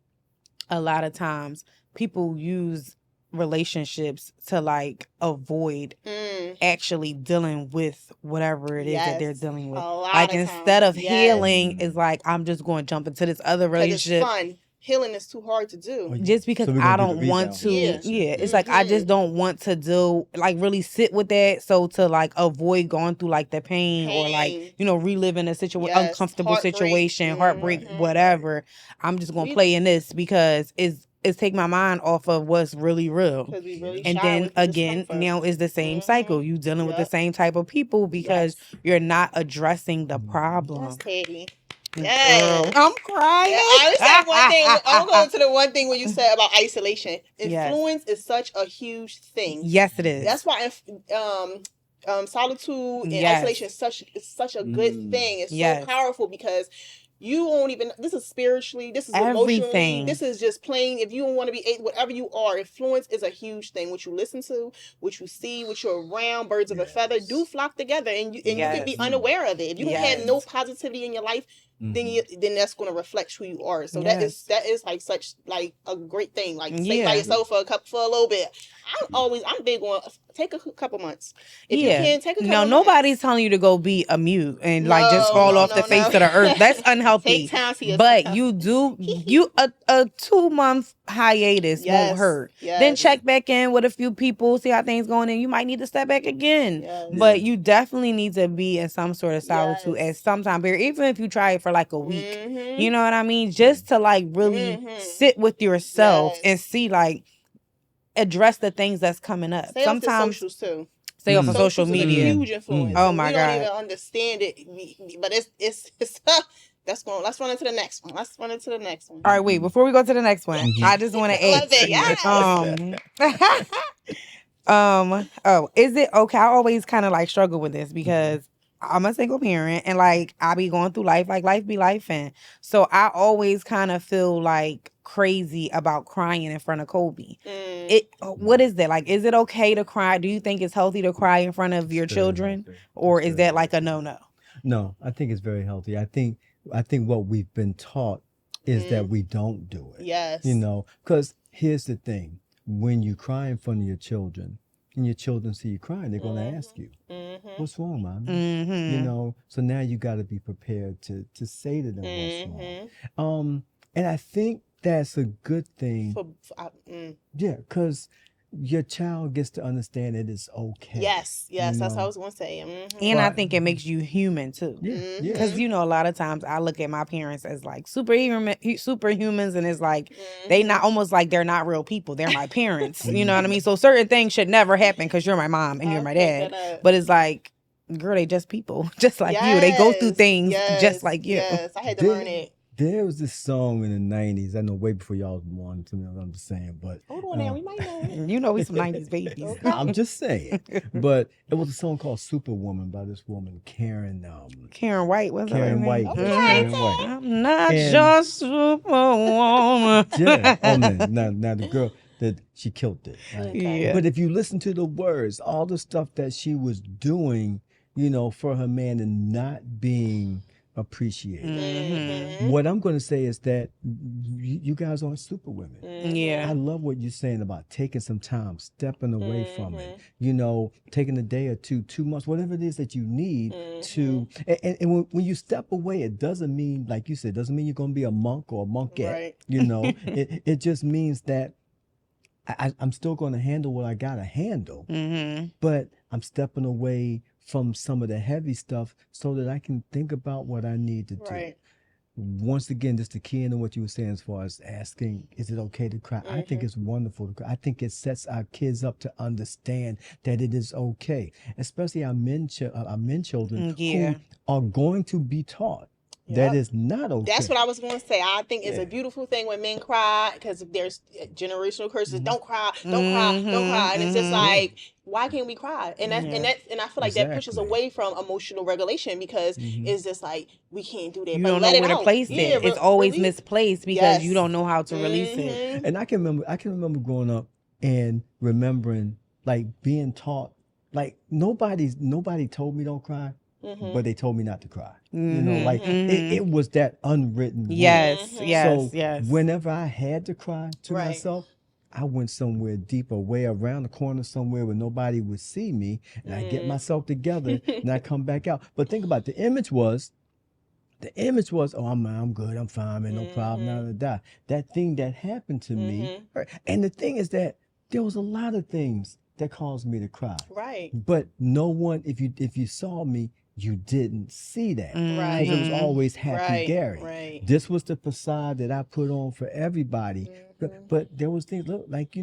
S1: a lot of times people use relationships to like avoid actually dealing with whatever it is that they're dealing with. Like instead of healing, is like, I'm just going to jump into this other relationship.
S2: It's fun. Healing is too hard to do.
S1: Just because I don't want to. It's like I just don't want to do like really sit with that. So to like avoid going through like the pain. Or like, you know, reliving a uncomfortable situation, heartbreak, whatever. I'm just gonna play in this because it's is take my mind off of what's really real.
S2: Because we really
S1: And
S2: shy
S1: then
S2: with the
S1: again,
S2: discomfort.
S1: now is the same cycle. You dealing with the
S2: Yep.
S1: same type of people because
S2: Yes.
S1: you're not addressing the problem.
S2: Yes, Teddy.
S1: Girl,
S2: Yes.
S1: I'm crying.
S2: Yeah, I would say one thing. I'm going to the one thing when you said about isolation. Influence is such a huge thing.
S1: Yes, it is.
S2: That's why solitude and
S1: Yes.
S2: isolation is such a good thing. It's
S1: Yes.
S2: so powerful because you won't even. This is spiritually. This is
S1: Everything.
S2: emotionally. This is just plain. If you don't want to be whatever you are, influence is a huge thing. What you listen to, what you see, what you're around. Birds of a feather do flock together, and you can be unaware of it. If you don't have no positivity in your life, then that's going to reflect who you are. So that is like such like a great thing. Like stay by yourself for a little bit. I'm big on take a couple months. If you can take a couple months.
S1: Nobody's telling you to go be a mute and like just fall off the face of the earth. That's unhealthy.
S2: Take time to yourself.
S1: But a 2-month hiatus won't hurt. Then check back in with a few people, see how things going, and you might need to step back again. But you definitely need to be in some sort of solitude at some time period, even if you try it for like a week. You know what I mean? Just to like really sit with yourself and see like address the things that's coming up.
S2: Stay
S1: Sometimes
S2: off the socials too.
S1: Stay off of social media.
S2: Is a huge influence.
S1: Oh my
S2: God. We
S1: God.
S2: don't even understand it, but it's let's run into the next one. All
S1: right, wait, before we go to the next one, I just want to add. Is it okay? I always kind of like struggle with this because I'm a single parent and like I be going through life, like life be life, and so I always kind of feel like crazy about crying in front of Kobe. What is that like? Is it okay to cry? Do you think it's healthy to cry in front of your children, or is that like a no?
S3: No, I think it's very healthy. I think what we've been taught is that we don't do it.
S2: Yes.
S3: You know, because here's the thing: when you cry in front of your children, and your children see you crying, they're going to ask you, "What's wrong, Mommy?" You know, so now you got to be prepared to say to them what's wrong. And I think that's a good thing. Yeah, because your child gets to understand it is okay.
S2: Yes, that's what I was going to say.
S1: And I think it makes you human too. Because a lot of times I look at my parents as like superhumans, and it's like they not almost like they're not real people. They're my parents. You know what I mean? So certain things should never happen because you're my mom and you're my dad. But it's like, girl, they just people, just like you. They go through things just like you.
S2: Yes, I had to learn it.
S3: There was this song in the 90s. I know way before y'all was born, to me, I'm just saying. But
S2: hold on now, we might know it.
S1: You know we some 90s babies.
S2: Okay.
S3: I'm just saying. But it was a song called Superwoman by this woman, Karen
S1: White, was
S3: Karen White.
S2: Okay.
S3: Karen White.
S1: I'm not your superwoman.
S3: Yeah. Oh man. Now the girl that she killed it. Right?
S2: Okay.
S1: Yeah.
S3: But if you listen to the words, all the stuff that she was doing, you know, for her man and not being appreciated. What I'm going to say is that you guys aren't superwomen.
S1: Yeah.
S3: I love what you're saying about taking some time, stepping away from it, you know, taking a day or 2 months, whatever it is that you need to. And when you step away, it doesn't mean, like you said, doesn't mean you're going to be a monk or a monkette.
S2: Right.
S3: You know, it just means that I'm still going to handle what I got to handle, but I'm stepping away from some of the heavy stuff so that I can think about what I need to do.
S2: Right.
S3: Once again, just to key into what you were saying as far as asking, is it okay to cry? I think it's wonderful to cry. I think it sets our kids up to understand that it is okay, especially our men children who are going to be taught that is not okay.
S2: That's what I was going to say. I think it's a beautiful thing when men cry because there's generational curses. Don't cry, don't cry, don't cry, and it's just like, why can't we cry? And I feel like that pushes away from emotional regulation because it's just like we can't do that.
S1: You
S2: but
S1: don't
S2: let
S1: know
S2: it
S1: where to
S2: out.
S1: place it. It's always misplaced because you don't know how to
S2: Mm-hmm.
S1: release it.
S3: And I can remember growing up and remembering like being taught, like nobody told me don't cry. But they told me not to cry. You know, like it was that unwritten rule.
S1: Yes.
S3: So whenever I had to cry to myself, I went somewhere deeper, way around the corner somewhere where nobody would see me, and I get myself together and I come back out. But think about it, the image was, oh, I'm good, I'm fine, man, no problem, that thing that happened to me. And the thing is that there was a lot of things that caused me to cry.
S2: Right.
S3: But no one, if you saw me, you didn't see that.
S2: Right.
S3: Because it was always happy Gary.
S2: Right.
S3: This was the facade that I put on for everybody. But there was things, look, like,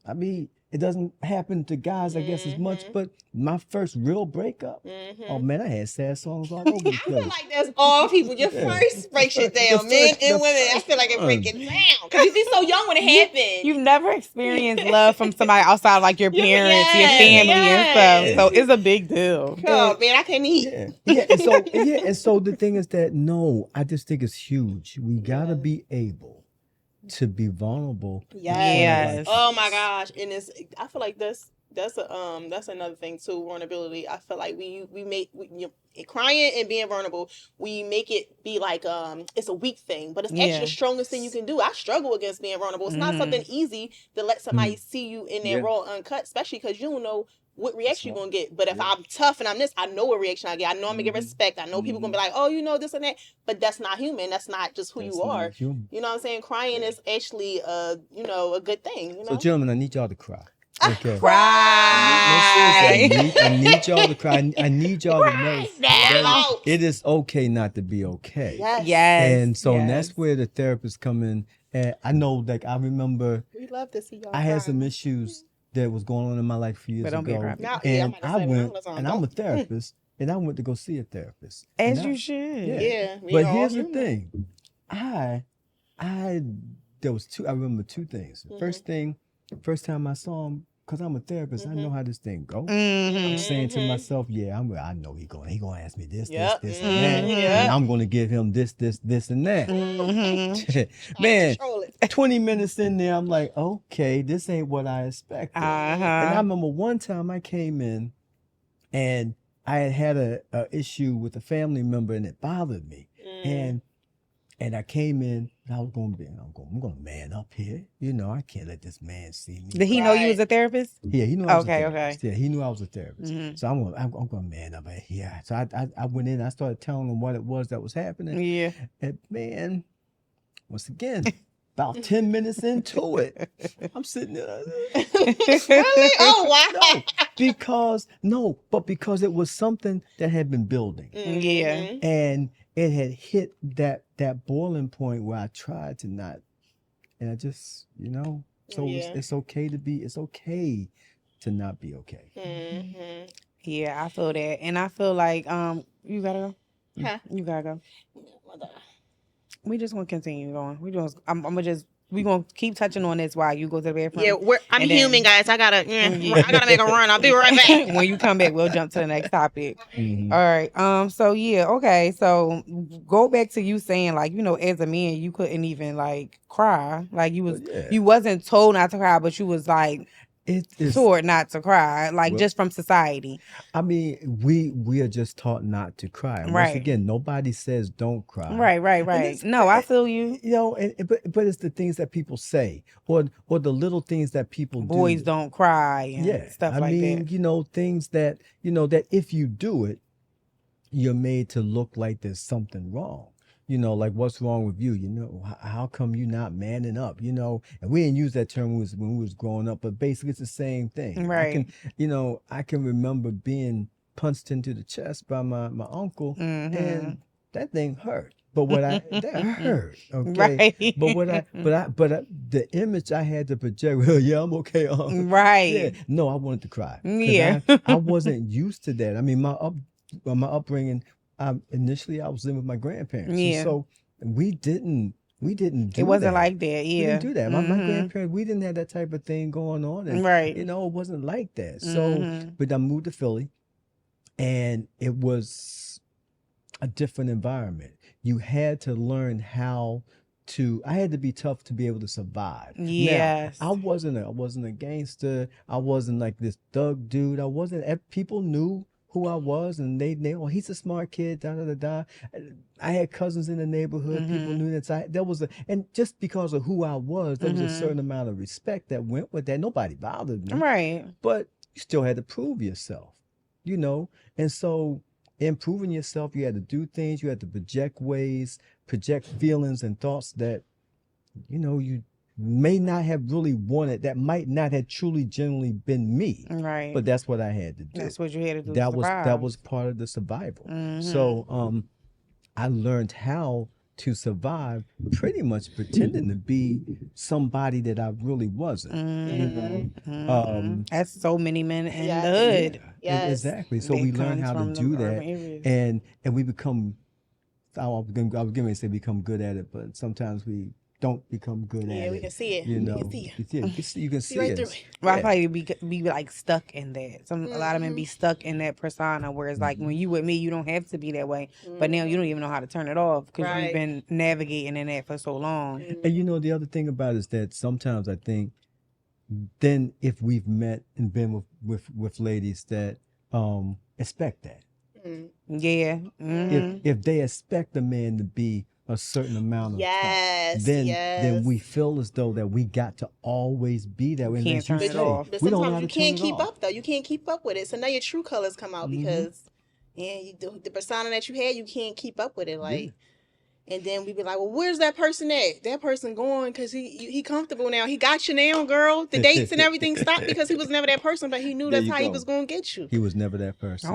S3: I mean, it doesn't happen to guys, I guess, as much, but my first real breakup, oh man, I had sad songs all over the
S2: I feel
S3: place.
S2: like that's all people. Your first breaks it down, men and women. I feel like it break it down because you be so young when it happened.
S1: You've never experienced love from somebody outside, like your parents, your
S2: Yes,
S1: family,
S2: yes.
S1: and stuff. So it's a big deal.
S2: Oh man, I can't eat.
S3: And so the thing is that, no, I just think it's huge. We gotta be able to be vulnerable.
S1: Yes.
S2: Oh my gosh, and I feel like that's another thing too. Vulnerability. I feel like crying and being vulnerable, we make it be like it's a weak thing, but it's actually the strongest thing you can do. I struggle against being vulnerable. It's not something easy to let somebody see you in there raw, uncut, especially because you don't know what reaction you're gonna get. But if I'm tough and I'm this, I know what reaction I get. I know I'm gonna get respect. I know people gonna be like, oh, this and that. But that's not human. That's not just who you are. You know what I'm saying? Crying is actually a good thing.
S3: So gentlemen, I need y'all to cry. Okay.
S1: Cry.
S3: I need y'all to cry. I need y'all to know that it is okay not to be okay.
S2: Yes.
S3: And so that's where the therapists come in. And I know, like, I remember
S2: we love to see y'all.
S3: I had some issues that was going on in my life a few years ago. And I'm a therapist, and I went to go see a therapist.
S1: As you should.
S2: Yeah.
S3: But here's the thing. There was I remember two things. First time I saw him, because I'm a therapist, I know how this thing goes. I'm saying to myself, I know he gonna ask me this, this, and that. And I'm gonna give him this, and that. Man, 20 minutes in there, I'm like, okay, this ain't what I expected. And I remember one time I came in and I had a issue with a family member and it bothered me. And I came in and I was I'm going to man up here. I can't let this man see me.
S1: Did he know you was a therapist?
S3: Yeah, he knew I was a therapist.
S1: Okay.
S3: Yeah, he knew I was a therapist. So I'm going to man up here. So I went in, I started telling him what it was that was happening.
S1: Yeah.
S3: And man, once again, about 10 minutes into it, I'm sitting there.
S2: Really? Oh, wow.
S3: Because it was something that had been building.
S1: Yeah.
S3: And it had hit that boiling point where I tried to not, and I just, so it's okay to not be okay.
S1: Yeah, I feel that. And I feel like, you gotta go?
S2: Huh?
S1: You gotta go. We just gonna continue going. We gonna keep touching on this while you go to the bathroom.
S2: Yeah, I'm human, guys. I gotta make a run. I'll be right back.
S1: When you come back, we'll jump to the next topic.
S3: Mm-hmm.
S1: All right. So yeah, okay. So go back to you saying, like, as a man, you couldn't even like cry. Like you wasn't told not to cry, but you was like taught not to cry, like just from society.
S3: I mean, we are just taught not to cry. And once again, nobody says don't cry.
S1: Right. No, I feel you.
S3: But it's the things that people say, or the little things that people do.
S1: Boys don't cry and stuff like that.
S3: Things that that if you do it, you're made to look like there's something wrong. Like, what's wrong with you? How come you not manning up? And we didn't use that term when we was growing up, but basically it's the same thing.
S1: Right.
S3: I can remember being punched into the chest by my uncle, and that thing hurt. But that hurt. Okay.
S1: Right.
S3: But the image I had to project, I'm okay.
S1: Right.
S3: Yeah. No, I wanted to cry.
S1: Yeah.
S3: I wasn't used to that. I mean, my upbringing. Initially, I was living with my grandparents.
S1: Yeah.
S3: And so we didn't do that.
S1: It wasn't like that. Yeah.
S3: We didn't do that. My grandparents, we didn't have that type of thing going on. And,
S1: right.
S3: it wasn't like that. So, but I moved to Philly, and it was a different environment. You had to learn how to. I had to be tough to be able to survive.
S1: Yes.
S3: Now, I wasn't a gangster. I wasn't like this thug dude. I wasn't. People knew who I was, and they he's a smart kid, da da da da. I had cousins in the neighborhood. People knew that. And just because of who I was, there was a certain amount of respect that went with that. Nobody bothered me,
S1: right?
S3: But you still had to prove yourself, And so, in proving yourself, you had to do things. You had to project feelings and thoughts that, you may not have really wanted, that might not have truly genuinely been me.
S1: Right.
S3: But that's what I had to do.
S1: That's what you had to do.
S3: That was part of the survival. So I learned how to survive, pretty much pretending to be somebody that I really wasn't.
S1: That's so many men in
S2: Yeah.
S1: the hood.
S2: Yes.
S3: Exactly. So
S1: That
S3: we learn
S1: comes
S3: how to
S1: from
S3: do
S1: them
S3: that,
S1: urban areas.
S3: and we become. I was going to say become good at it, but sometimes we don't become good at it.
S2: Yeah, we can see it.
S3: You
S2: We
S3: know,
S2: can see it.
S3: you can see
S2: right
S3: it.
S2: through it.
S1: Well, I probably be like stuck in that. A lot of men
S2: Mm-hmm.
S1: be stuck in that persona where it's like when you with me, you don't have to be that way. But now you don't even know how to turn it off because
S2: Right.
S1: you've been navigating in that for so long.
S3: And you know, the other thing about it is that sometimes I think then if we've met and been with ladies that expect that.
S1: Yeah.
S3: If they expect a man to be a certain amount of
S2: Yes,
S3: time, then
S2: yes.
S3: we feel as though that we got to always be that way. And
S1: can't
S3: as you
S1: turn it
S3: say,
S1: off.
S2: But
S3: we don't know
S2: sometimes
S3: how
S2: you
S3: to turn
S2: can't
S3: it
S2: keep
S3: off.
S2: up though. You can't keep up with it. So now your true colors come out because the persona that you had, you can't keep up with it. Like, and then we be like, well, where's that person at? That person going because he comfortable now. He got you now, girl. The dates and everything stopped because he was never that person, but he knew
S3: There
S2: that's
S3: you
S2: how he
S3: go.
S2: was going to get you.
S3: He was never that person.
S1: Okay.